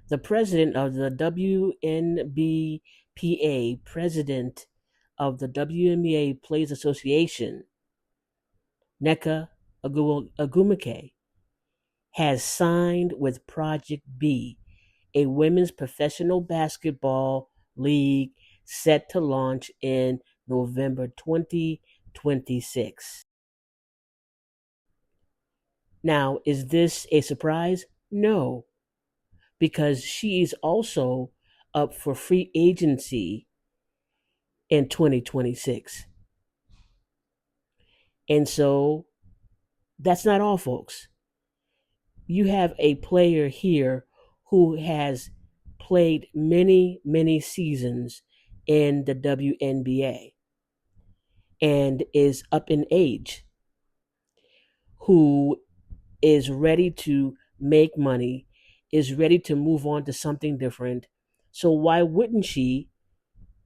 The president of the WNBPA, president of the WNBA Players Association, Nneka Ogwumike, has signed with Project B, a women's professional basketball league set to launch in November 2026. Now, is this a surprise? No, because she's also up for free agency in 2026. And so that's not all, folks. You have a player here who has played many, many seasons in the WNBA and is up in age, who is ready to make money, is ready to move on to something different. So why wouldn't she?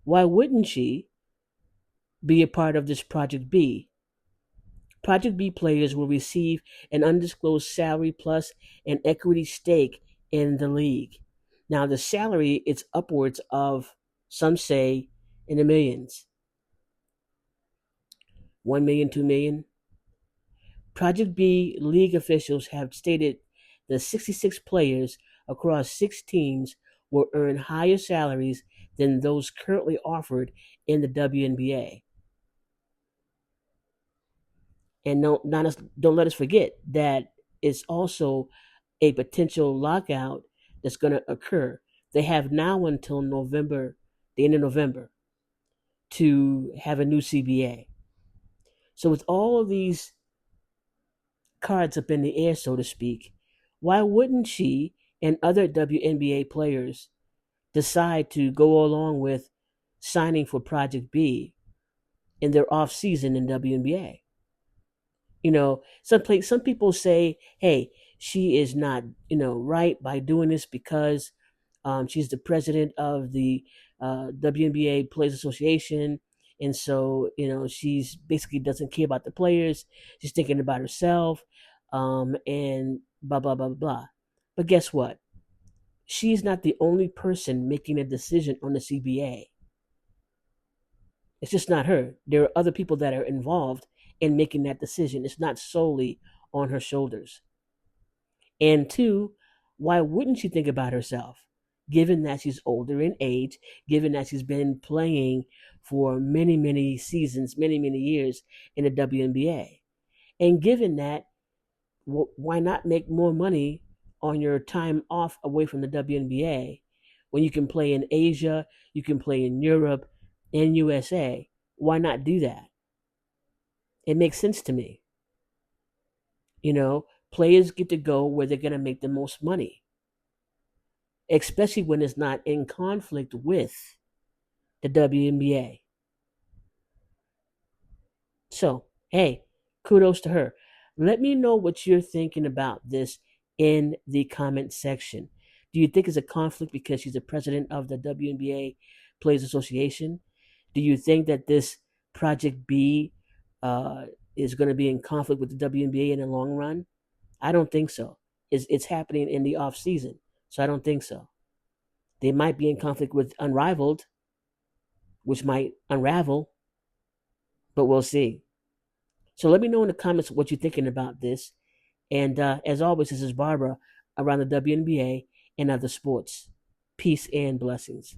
Why wouldn't she be a part of this Project B? Project B players will receive an undisclosed salary plus an equity stake in the league. Now, the salary is upwards of, some say, in the millions. 1 million, 2 million. Project B league officials have stated the 66 players across 6 teams will earn higher salaries than those currently offered in the WNBA. And don't let us forget that it's also a potential lockout that's going to occur. They have now until November, the end of November, to have a new CBA. So with all of these cards up in the air, so to speak, why wouldn't she and other WNBA players decide to go along with signing for Project B in their off season in WNBA? Some people say, hey, she is not, right by doing this because she's the president of the WNBA Players Association. And so, she's basically doesn't care about the players. She's thinking about herself, and blah, blah, blah, blah. But guess what? She's not the only person making a decision on the CBA. It's just not her. There are other people that are involved in making that decision. It's not solely on her shoulders. And two, why wouldn't she think about herself? Given that she's older in age, given that she's been playing for many, many seasons, many, many years in the WNBA. And given that, why not make more money on your time off away from the WNBA when you can play in Asia, you can play in Europe and USA? Why not do that? It makes sense to me. Players get to go where they're going to make the most money, especially when it's not in conflict with the WNBA. So, hey, kudos to her. Let me know what you're thinking about this in the comment section. Do you think it's a conflict because she's the president of the WNBA Players Association? Do you think that this Project B is going to be in conflict with the WNBA in the long run? I don't think so. It's happening in the off season, so I don't think so. They might be in conflict with Unrivaled, which might unravel, but we'll see. So let me know in the comments what you're thinking about this. And as always, this is Barbara around the WNBA and other sports. Peace and blessings.